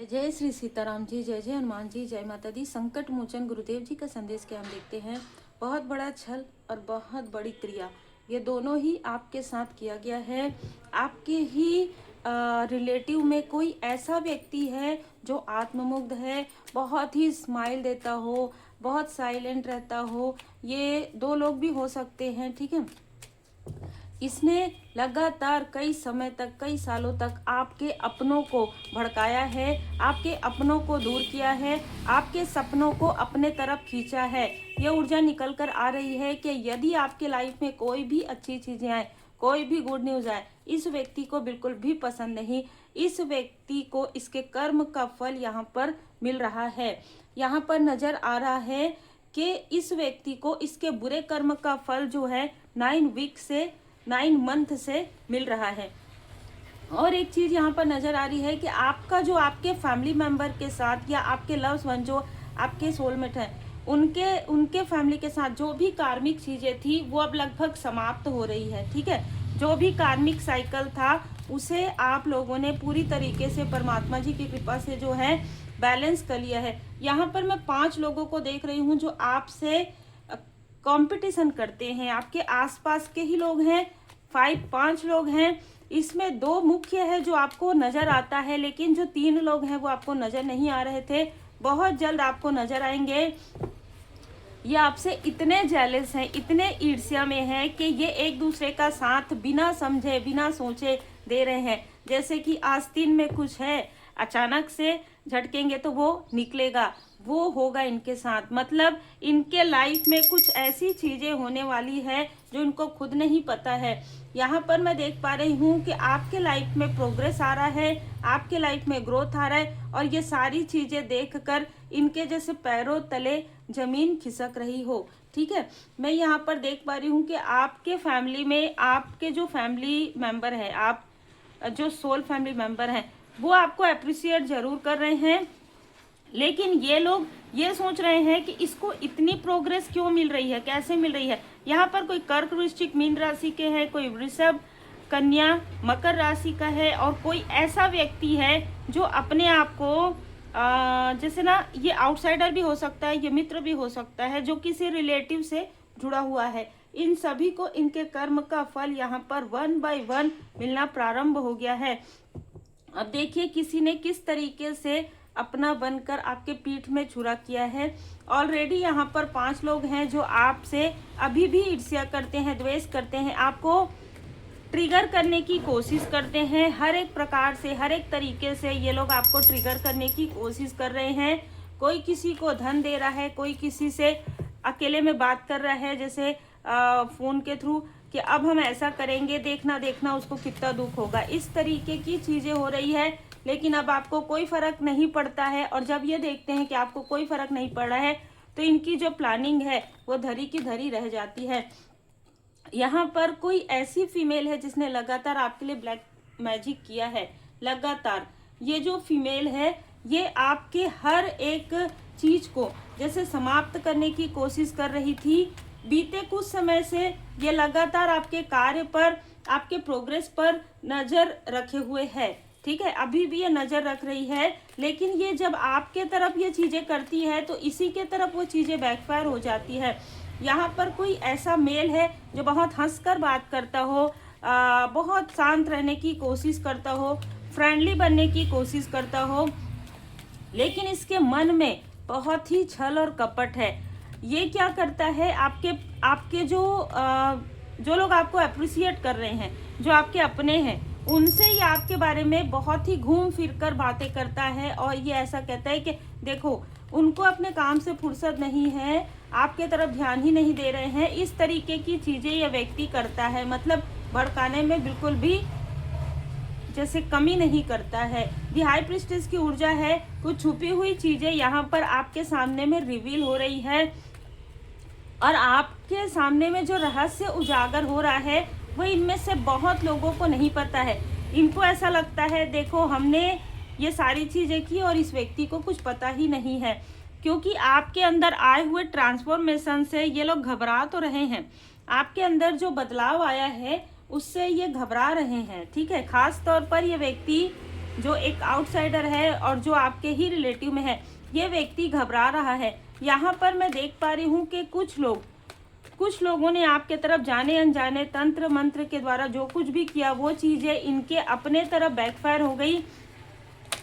जय श्री सीताराम जी, जय जय हनुमान जी, जय माता दी। संकट मोचन गुरुदेव जी का संदेश क्या हम देखते हैं। बहुत बड़ा छल और बहुत बड़ी क्रिया, ये दोनों ही आपके साथ किया गया है। आपके ही रिलेटिव में कोई ऐसा व्यक्ति है जो आत्ममुग्ध है, बहुत ही स्माइल देता हो, बहुत साइलेंट रहता हो। ये दो लोग भी हो सकते हैं, ठीक है। इसने लगातार कई समय तक, कई सालों तक आपके अपनों को भड़काया है, आपके अपनों को दूर किया है, आपके सपनों को अपने तरफ खींचा है। ये ऊर्जा निकल कर आ रही है कि यदि आपके लाइफ में कोई भी अच्छी चीजें आए, कोई भी गुड न्यूज आए, इस व्यक्ति को बिल्कुल भी पसंद नहीं। इस व्यक्ति को इसके कर्म का फल यहाँ पर मिल रहा है। यहाँ पर नजर आ रहा है कि इस व्यक्ति को इसके बुरे कर्म का फल जो है 9 मंथ से मिल रहा है। और एक चीज यहाँ पर नजर आ रही है कि आपका जो आपके फैमिली मेंबर के साथ या आपके लव्स वन जो आपके सोलमेट हैं, उनके फैमिली के साथ जो भी कार्मिक चीजें थी वो अब लगभग समाप्त हो रही है, ठीक है। जो भी कार्मिक साइकिल था उसे आप लोगों ने पूरी तरीके से परमात्मा जी की कृपा से जो है बैलेंस कर लिया है। यहाँ पर मैं 5 लोगों को देख रही हूँ जो आपसे कंपटीशन करते हैं, आपके आसपास के ही लोग हैं। 5 लोग हैं, इसमें 2 मुख्य है जो आपको नजर आता है, लेकिन जो 3 लोग हैं वो आपको नजर नहीं आ रहे थे, बहुत जल्द आपको नजर आएंगे। ये आपसे इतने जेलस हैं, इतने ईर्ष्या में हैं कि ये एक दूसरे का साथ बिना समझे, बिना सोचे दे रहे हैं। जैसे कि आस्तीन में कुछ है, अचानक से झटकेंगे तो वो निकलेगा, वो होगा इनके साथ। मतलब इनके लाइफ में कुछ ऐसी चीजें होने वाली है जो इनको खुद नहीं पता है। यहाँ पर मैं देख पा रही हूँ कि आपके लाइफ में प्रोग्रेस आ रहा है, आपके लाइफ में ग्रोथ आ रहा है, और ये सारी चीजें देखकर इनके जैसे पैरों तले जमीन खिसक रही हो, ठीक है। मैं यहाँ पर देख पा रही हूँ कि आपके फैमिली में आपके जो फैमिली मेंबर है, आप जो सोल फैमिली मेंबर हैं, वो आपको अप्रिशिएट जरूर कर रहे हैं, लेकिन ये लोग ये सोच रहे हैं कि इसको इतनी प्रोग्रेस क्यों मिल रही है, कैसे मिल रही है। यहाँ पर कोई कर्क, वृश्चिक, मीन राशि के है, कोई वृषभ, कन्या, मकर राशि का है, और कोई ऐसा व्यक्ति है जो अपने आप को जैसे ना, ये आउटसाइडर भी हो सकता है, ये मित्र भी हो सकता है, जो किसी रिलेटिव से जुड़ा हुआ है। इन सभी को इनके कर्म का फल यहाँ पर 1 बाय 1 मिलना प्रारंभ हो गया है। अब देखिए किसी ने किस तरीके से अपना बनकर आपके पीठ में छुरा किया है। ऑलरेडी यहाँ पर 5 लोग हैं जो आपसे अभी भी ईर्ष्या करते हैं, द्वेष करते हैं, आपको ट्रिगर करने की कोशिश करते हैं। हर एक प्रकार से, हर एक तरीके से ये लोग आपको ट्रिगर करने की कोशिश कर रहे हैं। कोई किसी को धन दे रहा है, कोई किसी से अकेले में बात कर रहा है, जैसे फोन के थ्रू, कि अब हम ऐसा करेंगे, देखना देखना उसको कितना दुख होगा। इस तरीके की चीजें हो रही है, लेकिन अब आपको कोई फर्क नहीं पड़ता है। और जब ये देखते हैं कि आपको कोई फर्क नहीं पड़ रहा है, तो इनकी जो प्लानिंग है वो धरी की धरी रह जाती है। यहाँ पर कोई ऐसी फीमेल है जिसने लगातार आपके लिए ब्लैक मैजिक किया है। लगातार ये जो फीमेल है, ये आपके हर एक चीज को जैसे समाप्त करने की कोशिश कर रही थी। बीते कुछ समय से ये लगातार आपके कार्य पर, आपके प्रोग्रेस पर नजर रखे हुए है, ठीक है। अभी भी ये नजर रख रही है, लेकिन ये जब आपके तरफ ये चीजें करती है तो इसी के तरफ वो चीजें बैकफायर हो जाती है। यहाँ पर कोई ऐसा मेल है जो बहुत हंसकर बात करता हो, बहुत शांत रहने की कोशिश करता हो, फ्रेंडली बनने की कोशिश करता हो, लेकिन इसके मन में बहुत ही छल और कपट है। ये क्या करता है, आपके जो लोग आपको अप्रिशिएट कर रहे हैं, जो आपके अपने हैं, उनसे ये आपके बारे में बहुत ही घूम फिर कर बातें करता है। और ये ऐसा कहता है कि देखो, उनको अपने काम से फुर्सत नहीं है, आपके तरफ ध्यान ही नहीं दे रहे हैं। इस तरीके की चीजें ये व्यक्ति करता है, मतलब भड़काने में बिल्कुल भी जैसे कमी नहीं करता है। दी हाई प्रिस्टेस की ऊर्जा है, कुछ छुपी हुई चीजें यहाँ पर आपके सामने में रिवील हो रही है, और आपके सामने में जो रहस्य उजागर हो रहा है वो इनमें से बहुत लोगों को नहीं पता है। इनको ऐसा लगता है देखो, हमने ये सारी चीजें की और इस व्यक्ति को कुछ पता ही नहीं है, क्योंकि आपके अंदर आए हुए ट्रांसफॉर्मेशन से ये लोग घबरा तो रहे हैं। आपके अंदर जो बदलाव आया है उससे ये घबरा रहे हैं, ठीक है। खास तौर पर ये व्यक्ति जो एक आउटसाइडर है और जो आपके ही रिलेटिव में है, ये व्यक्ति घबरा रहा है। यहाँ पर मैं देख पा रही हूँ कि कुछ लोगों ने आपके तरफ जाने अनजाने तंत्र मंत्र के द्वारा जो कुछ भी किया, वो चीज़ें इनके अपने तरफ बैकफायर हो गई,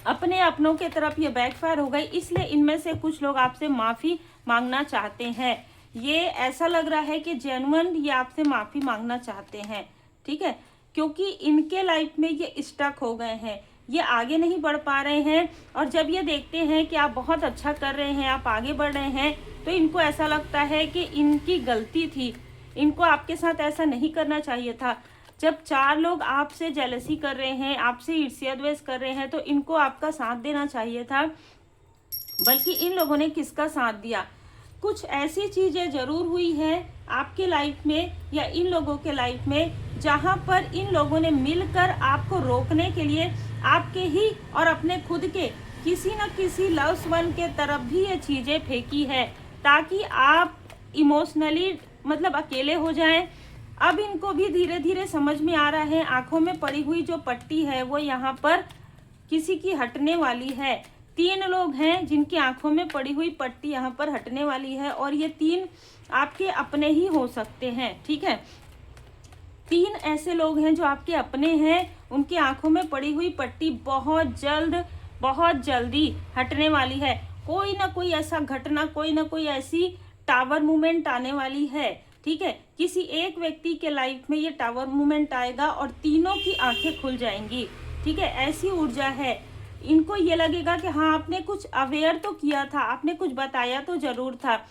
अपने अपनों के तरफ ये बैकफायर हो गई। इसलिए इनमें से कुछ लोग आपसे माफ़ी मांगना चाहते हैं। ये ऐसा लग रहा है कि जेन्युइन ये आपसे माफ़ी मांगना चाहते हैं, ठीक है, क्योंकि इनके लाइफ में ये स्टक हो गए हैं, ये आगे नहीं बढ़ पा रहे हैं। और जब ये देखते हैं कि आप बहुत अच्छा कर रहे हैं, आप आगे बढ़ रहे हैं, तो इनको ऐसा लगता है कि इनकी गलती थी, इनको आपके साथ ऐसा नहीं करना चाहिए था। जब 4 लोग आपसे जेलसी कर रहे हैं, आपसे ईर्ष्या द्वेष कर रहे हैं, तो इनको आपका साथ देना चाहिए था, बल्कि इन लोगों ने किसका साथ दिया। कुछ ऐसी चीज़ें ज़रूर हुई है आपके लाइफ में या इन लोगों के लाइफ में, जहां पर इन लोगों ने मिलकर आपको रोकने के लिए आपके ही और अपने खुद के किसी न किसी लव्स वन के तरफ भी ये चीज़ें फेंकी है, ताकि आप इमोशनली मतलब अकेले हो जाएं। अब इनको भी धीरे धीरे समझ में आ रहा है, आंखों में पड़ी हुई जो पट्टी है वो यहाँ पर किसी की हटने वाली है। 3 लोग हैं जिनकी आंखों में पड़ी हुई पट्टी यहाँ पर हटने वाली है, और ये 3 आपके अपने ही हो सकते हैं, ठीक है। 3 ऐसे लोग हैं जो आपके अपने हैं, उनकी आंखों में पड़ी हुई पट्टी बहुत जल्दी हटने वाली है। कोई ना कोई ऐसा घटना, कोई ना कोई ऐसी टावर मूवमेंट आने वाली है, ठीक है। किसी एक व्यक्ति के लाइफ में ये टावर मूवमेंट आएगा और तीनों की आंखें खुल जाएंगी, ठीक है। ऐसी ऊर्जा है। इनको ये लगेगा कि हाँ, आपने कुछ अवेयर तो किया था, आपने कुछ बताया तो जरूर था।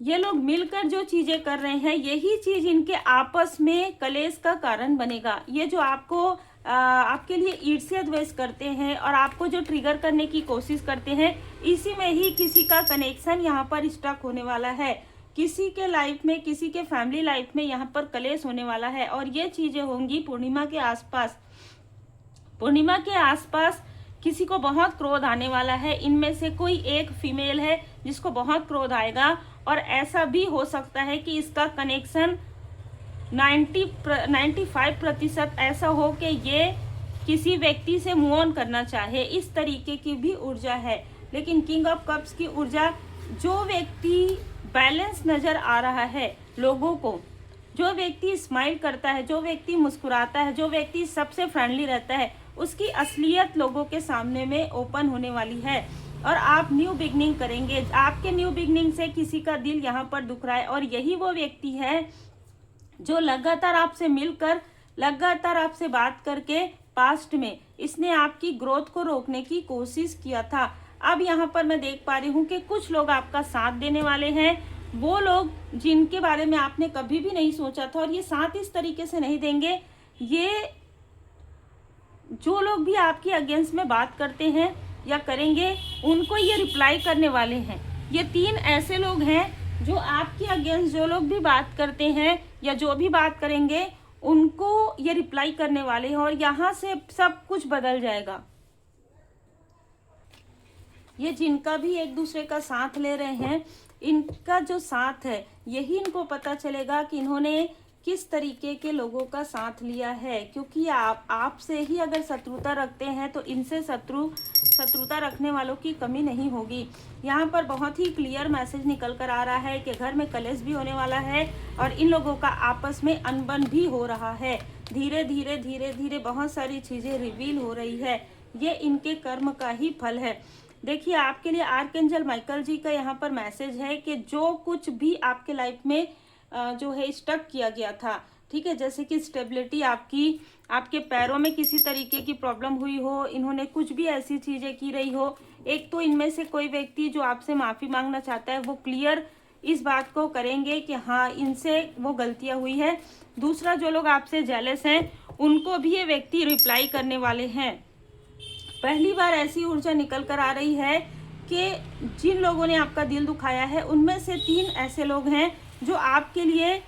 ये लोग मिलकर जो चीजें कर रहे हैं, यही चीज इनके आपस में कलेश का कारण बनेगा। ये जो आपके लिए ईर्ष्या द्वेष करते हैं और आपको जो ट्रिगर करने की कोशिश करते हैं, इसी में ही किसी का कनेक्शन यहाँ पर स्टक होने वाला है। किसी के लाइफ में, किसी के फैमिली लाइफ में यहाँ पर कलेश होने वाला है, और ये चीजें होंगी पूर्णिमा के आसपास। पूर्णिमा के आसपास किसी को बहुत क्रोध आने वाला है। इनमें से कोई एक फीमेल है जिसको बहुत क्रोध आएगा, और ऐसा भी हो सकता है कि इसका कनेक्शन 95% ऐसा हो कि ये किसी व्यक्ति से मूव ऑन करना चाहे। इस तरीके की भी ऊर्जा है। लेकिन किंग ऑफ कप्स की ऊर्जा, जो व्यक्ति बैलेंस नजर आ रहा है लोगों को, जो व्यक्ति स्माइल करता है, जो व्यक्ति मुस्कुराता है, जो व्यक्ति सबसे फ्रेंडली रहता है, उसकी असलियत लोगों के सामने में ओपन होने वाली है, और आप न्यू बिगनिंग करेंगे। आपके न्यू बिगनिंग से किसी का दिल यहाँ पर दुख रहा है, और यही वो व्यक्ति है जो लगातार आपसे मिलकर, लगातार आपसे बात करके पास्ट में इसने आपकी ग्रोथ को रोकने की कोशिश किया था। अब यहाँ पर मैं देख पा रही हूँ कि कुछ लोग आपका साथ देने वाले हैं, वो लोग जिनके बारे में आपने कभी भी नहीं सोचा था, और ये साथ इस तरीके से नहीं देंगे। ये जो लोग भी आपके अगेंस्ट में बात करते हैं या करेंगे, उनको ये रिप्लाई करने वाले हैं। ये 3 ऐसे लोग हैं जो आपके अगेंस्ट जो लोग भी बात करते हैं या जो भी बात करेंगे, उनको ये रिप्लाई करने वाले हैं, और यहाँ से सब कुछ बदल जाएगा। ये जिनका भी एक दूसरे का साथ ले रहे हैं, इनका जो साथ है, यही इनको पता चलेगा कि इन्होंने किस तरीके के लोगों का साथ लिया है। क्योंकि आपसे ही अगर शत्रुता रखते हैं, तो इनसे शत्रुता रखने वालों की कमी नहीं होगी। यहाँ पर बहुत ही क्लियर मैसेज निकल कर आ रहा है कि घर में कलेश भी होने वाला है, और इन लोगों का आपस में अनबन भी हो रहा है। धीरे धीरे बहुत सारी चीज़ें रिवील हो रही है। ये इनके कर्म का ही फल है। देखिए, आपके लिए आर्कएंजल माइकल जी का यहाँ पर मैसेज है कि जो कुछ भी आपके लाइफ में जो है स्टक किया गया था, ठीक है, जैसे कि स्टेबिलिटी आपके पैरों में किसी तरीके की प्रॉब्लम हुई हो, इन्होंने कुछ भी ऐसी चीजें की रही हो। एक तो इनमें से कोई व्यक्ति जो आपसे माफी मांगना चाहता है, वो क्लियर इस बात को करेंगे कि हाँ, इनसे वो गलतियां हुई है। दूसरा, जो लोग आपसे जेलस हैं, उनको भी ये व्यक्ति रिप्लाई करने वाले हैं। पहली बार ऐसी ऊर्जा निकल कर आ रही है कि जिन लोगों ने आपका दिल दुखाया है, उनमें से 3 ऐसे लोग हैं जो आपके लिए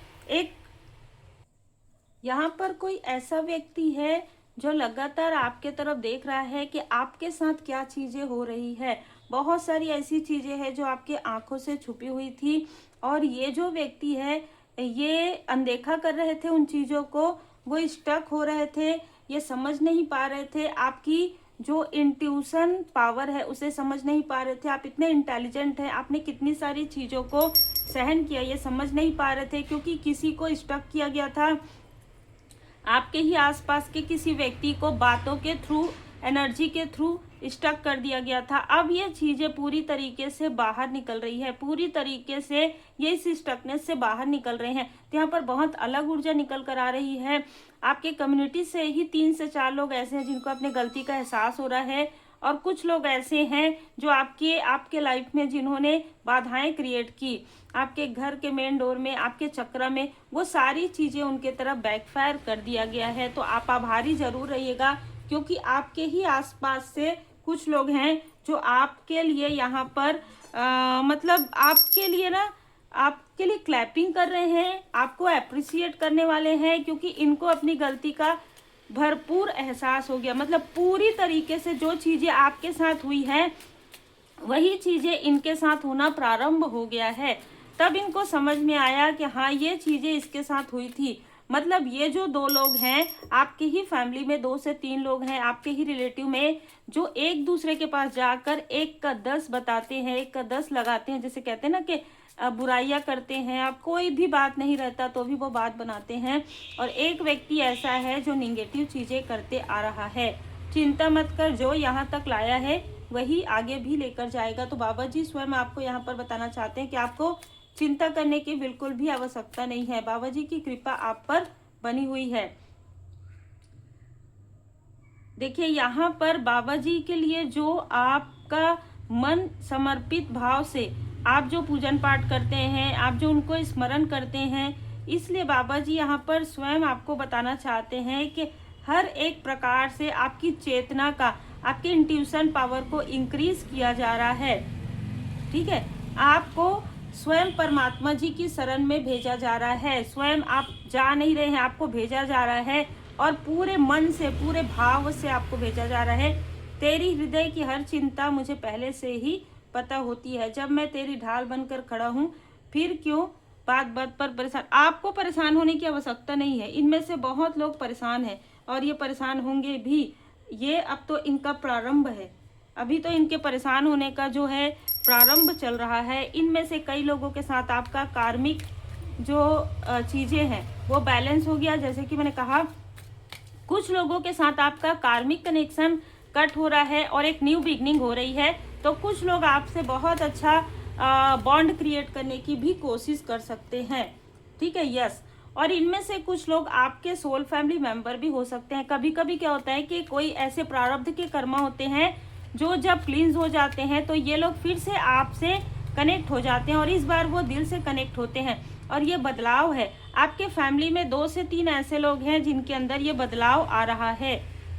यहाँ पर कोई ऐसा व्यक्ति है जो लगातार आपके तरफ देख रहा है कि आपके साथ क्या चीज़ें हो रही है। बहुत सारी ऐसी चीज़ें हैं जो आपके आंखों से छुपी हुई थी, और ये जो व्यक्ति है, ये अनदेखा कर रहे थे उन चीज़ों को, वो स्टक हो रहे थे। ये समझ नहीं पा रहे थे, आपकी जो इंट्यूशन पावर है उसे समझ नहीं पा रहे थे। आप इतने इंटेलिजेंट हैं, आपने कितनी सारी चीज़ों को सहन किया ये समझ नहीं पा रहे थे, क्योंकि किसी को स्टक किया गया था, आपके ही आसपास के किसी व्यक्ति को बातों के थ्रू, एनर्जी के थ्रू स्टक कर दिया गया था। अब ये चीज़ें पूरी तरीके से बाहर निकल रही है, पूरी तरीके से ये इस स्टकनेस से बाहर निकल रहे हैं। तो यहाँ पर बहुत अलग ऊर्जा निकल कर आ रही है। आपके कम्युनिटी से ही 3 से 4 लोग ऐसे हैं जिनको अपने गलती का एहसास हो रहा है, और कुछ लोग ऐसे हैं जो आपके लाइफ में जिन्होंने बाधाएं क्रिएट की, आपके घर के मेन डोर में, आपके चक्र में, वो सारी चीज़ें उनके तरफ बैकफायर कर दिया गया है। तो आप आभारी जरूर रहिएगा, क्योंकि आपके ही आसपास से कुछ लोग हैं जो आपके लिए यहाँ पर मतलब आपके लिए क्लैपिंग कर रहे हैं, आपको अप्रिशिएट करने वाले हैं, क्योंकि इनको अपनी गलती का भरपूर एहसास हो गया। मतलब पूरी तरीके से जो चीज़ें आपके साथ हुई है वही चीज़ें इनके साथ होना प्रारंभ हो गया है। तब इनको समझ में आया कि हाँ, ये चीज़ें इसके साथ हुई थी। मतलब ये जो 2 लोग हैं आपके ही फैमिली में, 2 से 3 लोग हैं आपके ही रिलेटिव में, जो एक दूसरे के पास जाकर 1 का 10 बताते हैं, 1 का 10 लगाते हैं। जैसे कहते हैं ना कि बुराइयां करते हैं, आप कोई भी बात नहीं रहता तो भी वो बात बनाते हैं। और एक व्यक्ति ऐसा है जो निगेटिव चीज़ें करते आ रहा है। चिंता मत कर, जो यहाँ तक लाया है वही आगे भी लेकर जाएगा। तो बाबा जी स्वयं आपको यहाँ पर बताना चाहते हैं कि आपको चिंता करने की बिल्कुल भी आवश्यकता नहीं है। बाबा जी की कृपा आप पर बनी हुई है। देखिए यहाँ पर बाबा जी के लिए जो आपका मन समर्पित भाव से आप जो पूजन पाठ करते हैं, आप जो उनको स्मरण करते हैं, इसलिए बाबा जी यहाँ पर स्वयं आपको बताना चाहते हैं कि हर एक प्रकार से आपकी चेतना का, आपके इंट्यूशन पावर को इंक्रीज किया जा रहा है। ठीक है, आपको स्वयं परमात्मा जी की शरण में भेजा जा रहा है। स्वयं आप जा नहीं रहे हैं, आपको भेजा जा रहा है, और पूरे मन से, पूरे भाव से आपको भेजा जा रहा है। तेरी हृदय की हर चिंता मुझे पहले से ही पता होती है। जब मैं तेरी ढाल बनकर खड़ा हूँ, फिर क्यों बात बात पर परेशान। आपको परेशान होने की आवश्यकता नहीं है। इनमें से बहुत लोग परेशान हैं और ये परेशान होंगे भी। ये अब तो इनका प्रारंभ है, अभी तो इनके परेशान होने का जो है प्रारंभ चल रहा है। इनमें से कई लोगों के साथ आपका कार्मिक जो चीज़ें हैं वो बैलेंस हो गया। जैसे कि मैंने कहा, कुछ लोगों के साथ आपका कार्मिक कनेक्शन कट हो रहा है और एक न्यू बिगनिंग हो रही है। तो कुछ लोग आपसे बहुत अच्छा बॉन्ड क्रिएट करने की भी कोशिश कर सकते हैं। ठीक है, यस। और इनमें से कुछ लोग आपके सोल फैमिली मेंबर भी हो सकते हैं। कभी कभी क्या होता है कि कोई ऐसे प्रारब्ध के कर्मा होते हैं जो जब क्लींस हो जाते हैं तो ये लोग फिर से आपसे कनेक्ट हो जाते हैं, और इस बार वो दिल से कनेक्ट होते हैं। और ये बदलाव है, आपके फैमिली में 2 से 3 ऐसे लोग हैं जिनके अंदर ये बदलाव आ रहा है।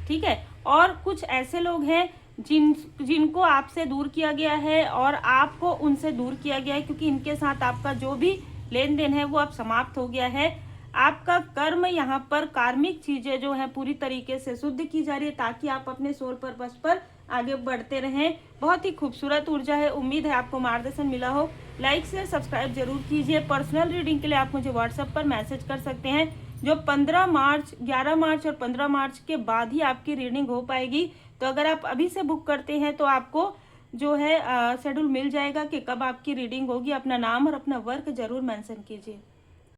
ठीक है, और कुछ ऐसे लोग हैं जिनको आपसे दूर किया गया है और आपको उनसे दूर किया गया है, क्योंकि इनके साथ आपका जो भी लेन देन है वो अब समाप्त हो गया है। आपका कर्म यहाँ पर, कार्मिक चीजें जो है पूरी तरीके से शुद्ध की जा रही है, ताकि आप अपने सोल पर्पस पर आगे बढ़ते रहें। बहुत ही खूबसूरत ऊर्जा है। उम्मीद है आपको मार्गदर्शन मिला हो। लाइक शेयर सब्सक्राइब जरूर कीजिए। पर्सनल रीडिंग के लिए आप मुझे व्हाट्सएप पर मैसेज कर सकते हैं। जो 15 मार्च, 11 मार्च और 15 मार्च के बाद ही आपकी रीडिंग हो पाएगी। तो अगर आप अभी से बुक करते हैं तो आपको जो है शेड्यूल मिल जाएगा कि कब आपकी रीडिंग होगी। अपना नाम और अपना वर्क जरूर मेंशन कीजिए।